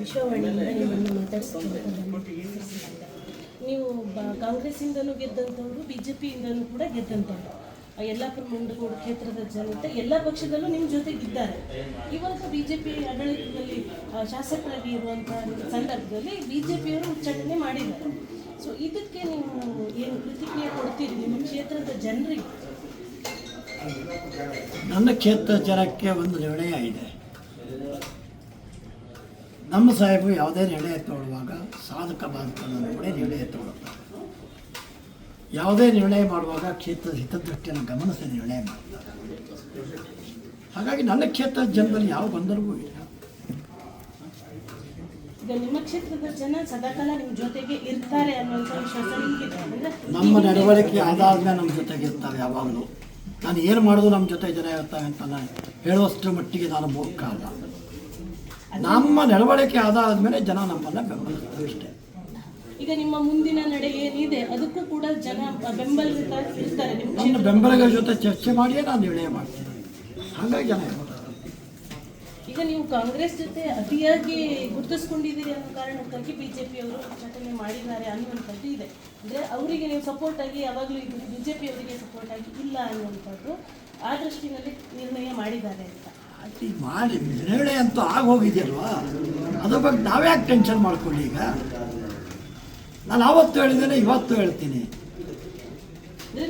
ವಿಶ್ವವಾಣಿಯಿಂದ ನಿಮ್ಮನ್ನು ಮಾತಾಡಿಸ್ತೀನಿ. ನೀವು ಕಾಂಗ್ರೆಸ್ಸಿಂದನೂ ಗೆದ್ದಂಥವ್ರು, B J ಪಿಯಿಂದನೂ ಕೂಡ ಗೆದ್ದಂಥವ್ರು. ಯಲ್ಲಾಪುರ ಮುಂಡಗೋಡು ಕ್ಷೇತ್ರದ ಜನತೆ ಎಲ್ಲ ಪಕ್ಷದಲ್ಲೂ ನಿಮ್ಮ ಜೊತೆಗಿದ್ದಾರೆ. ಇವಾಗ ಬಿ ಜೆ ಪಿ ಆಡಳಿತದಲ್ಲಿ ಶಾಸಕರಾಗಿ ಇರುವಂಥ ಸಂದರ್ಭದಲ್ಲಿ ಬಿ ಜೆ ಪಿಯವರು ಉಚ್ಚಾಟನೆ ಮಾಡಿದ್ದಾರೆ. ಸೊ ಇದಕ್ಕೆ ನೀವು ಏನು ಪ್ರತಿಕ್ರಿಯೆ ಕೊಡ್ತೀರಿ ನಿಮ್ಮ ಕ್ಷೇತ್ರದ ಜನರಿಗೆ? ನನ್ನ ಕ್ಷೇತ್ರ ಜನಕ್ಕೆ ಒಂದು ನಿರ್ಣಯ ಇದೆ. ನಮ್ಮ ಸಾಹೇಬರು ಯಾವುದೇ ನಿರ್ಣಯ ತಗೊಳ್ಳುವಾಗ ಸಾಧಕ ಬಾಧಕಗಳನ್ನು ನೋಡಿ ನಿರ್ಣಯ ತಗೊಳ್ಳುತ್ತಾರೆ. ಯಾವುದೇ ನಿರ್ಣಯ ಮಾಡುವಾಗ ಕ್ಷೇತ್ರದ ಹಿತದೃಷ್ಟಿಯನ್ನು ಗಮನಿಸಿ ನಿರ್ಣಯ ಮಾಡ್ತಾರೆ. ಹಾಗಾಗಿ ನನ್ನ ಕ್ಷೇತ್ರದ ಜನರಲ್ಲಿ ಯಾವ ಗೊಂದಲವೂ ಇಲ್ಲ. ಈಗ ನಿಮ್ಮ ಕ್ಷೇತ್ರದ ಜನ ಸದಾಕಾಲ ನಿಮ್ಮ ಜೊತೆಗೆ ಇರ್ತಾರೆ ಅನ್ನುವಂಥ ವಿಶ್ವಾಸ ನಿಮಗಿದೆ? ನಮ್ಮ ನಡವಳಿಕೆ ಆಧಾರದ ನಮ್ಮ ಜೊತೆಗೆ ಇರ್ತಾರೆ ಯಾವಾಗಲೂ. ನಾನು ಏನು ಮಾಡೋದು ನಮ್ಮ ಜೊತೆ ಜನ ಇರ್ತಾರೆ ಅಂತ ನಾನು ಹೇಳುವಷ್ಟು ಮಟ್ಟಿಗೆ ನಾನು ಮೂರ್ಖ ಅಲ್ಲ. ನಮ್ಮ ನಡವಳಿಕೆ ಆಧಾರದ ಮೇಲೆ ಜನ ನಮ್ಮನ್ನು ಬೆಂಬಲಿಸ್ತಾರೆ ಅಷ್ಟೇ. ಈಗ ನಿಮ್ಮ ಮುಂದಿನ ನಡೆ ಏನಿದೆ ಅದಕ್ಕೂ ಕೂಡ ಜನ ಬೆಂಬಲಿರ್ತಾರೆ. ನನ್ನ ಬೆಂಬಲಿಗರ ಜೊತೆ ಚರ್ಚೆ ಮಾಡಿಯೇ ನಾನು ನಿರ್ಣಯ ಮಾಡ್ತೀನಿ. ಹಾಗಾಗಿ ಜನ ಈಗ ನೀವು ಕಾಂಗ್ರೆಸ್ ಜೊತೆ ಅತಿಯಾಗಿ ಗುರುತಿಸ್ಕೊಂಡಿದ್ದೀರಿ ಅನ್ನೋ ಕಾರಣಕ್ಕಾಗಿ ಬಿಜೆಪಿಯವರು ಉಚ್ಚಾಟನೆ ಮಾಡಿದ್ದಾರೆ ಅನ್ನುವಂಥದ್ದು ಇದೆ. ಅಂದರೆ ಅವರಿಗೆ ನೀವು ಸಪೋರ್ಟ್ ಆಗಿ ಯಾವಾಗಲೂ ಇದು ಬಿಜೆಪಿ ಅವರಿಗೆ ಸಪೋರ್ಟ್ ಆಗಿ ಇಲ್ಲ ಅನ್ನುವಂಥದ್ದು ಆ ದೃಷ್ಟಿನಲ್ಲಿ ನಿರ್ಣಯ ಮಾಡಿದ್ದಾರೆ ಅಂತ. ಅದು ಮಾಡಿ ನಿರ್ಣಯ ಅಂತೂ ಆಗೋಗಿದೆಯಲ್ವಾ, ಅದ್ರ ಬಗ್ಗೆ ನಾವ್ಯಾಕೆ ಟೆನ್ಷನ್ ಮಾಡ್ಕೊಳ್ಳಿ. ಈಗ ನಾನು ಆವತ್ತು ಹೇಳಿದ್ದೇನೆ, ಇವತ್ತು ಹೇಳ್ತೀನಿ.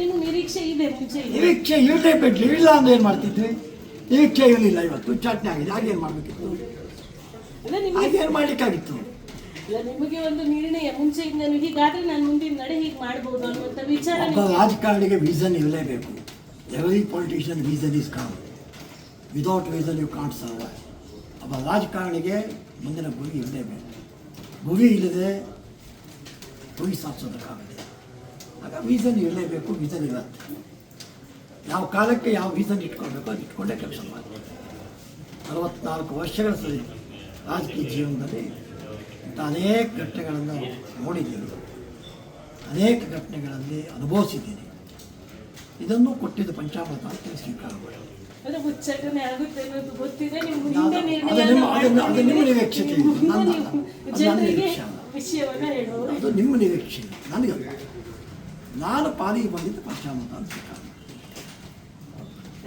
ನಿಮ್ಮ ನಿರೀಕ್ಷೆ ಇದೆ, ಮುಂಚೆ ನಿರೀಕ್ಷೆ ಇರಲೇ ಬಿಡ್ಲಿ. ಇಲ್ಲ ಅಂದ್ರೆ ಏನು ಮಾಡ್ತಿದ್ವಿ? ನಿರೀಕ್ಷೆ ಇರಲಿಲ್ಲ, ಇವತ್ತು ಉಚ್ಚಾಟನೆ ಆಗಿದೆ. ಹಾಗೇನು ಮಾಡಬೇಕಿತ್ತು? ಹಾಗೇನು ಮಾಡಲಿಕ್ಕಾಗಿತ್ತು? ನಿಮಗೆ ಒಂದು ನಿರ್ಣಯ ಮುಂಚೆಯಿಂದಲೂ ಹೀಗಾದ್ರೆ ನಾನು ಮುಂದಿನ ನಡೆ ಹೀಗೆ ಮಾಡ್ಬೋದು ಅನ್ನುವಂಥ ವಿಚಾರ. ಒಬ್ಬ ರಾಜಕಾರಣಿಗೆ ವಿಷನ್ ಇರಲೇಬೇಕು. Every politician vision is calm. Without vision you can't survive. ಒಬ್ಬ ರಾಜಕಾರಣಿಗೆ ಮುಂದಿನ ಗುರಿ ಇರಲೇಬೇಕು. ಗುರಿ ಇಲ್ಲದೆ ಗುರಿ ಸಾಧಿಸೋದಕ್ಕಾಗದೆ. ಆಗ ವಿಷನ್ ಇರಲೇಬೇಕು. ವಿಷನ್ ಇರುತ್ತೆ. ಯಾವ ಕಾಲಕ್ಕೆ ಯಾವ ವಿಷನ್ ಇಟ್ಕೊಳ್ಬೇಕು ಅದು ಇಟ್ಕೊಂಡೇ ಕೆಲಸ ಮಾಡ್ತೀವಿ. 44 ವರ್ಷಗಳ ರಾಜಕೀಯ ಜೀವನದಲ್ಲಿ ಅನೇಕ ಘಟನೆಗಳನ್ನು ನೋಡಿದ್ದೀನಿ, ಅನೇಕ ಘಟನೆಗಳಲ್ಲಿ ಅನುಭವಿಸಿದ್ದೀನಿ. ಇದನ್ನು ಕೊಟ್ಟಿದ್ದು ಪಂಚಾಮೃತ ಅಂತ ಸ್ವೀಕಾರ ಮಾಡಿ. ಅದು ನಿಮ್ಮ ನಿರೀಕ್ಷೆ, ಅದು ನಿಮ್ಮ ನಿರೀಕ್ಷೆ. ನನಗೆ ನಾನು ಪಾಲಿಗೆ ಬಂದಿದ್ದು ಪಂಚಾಮೃತ ಅಂತ ಸ್ವೀಕಾರ.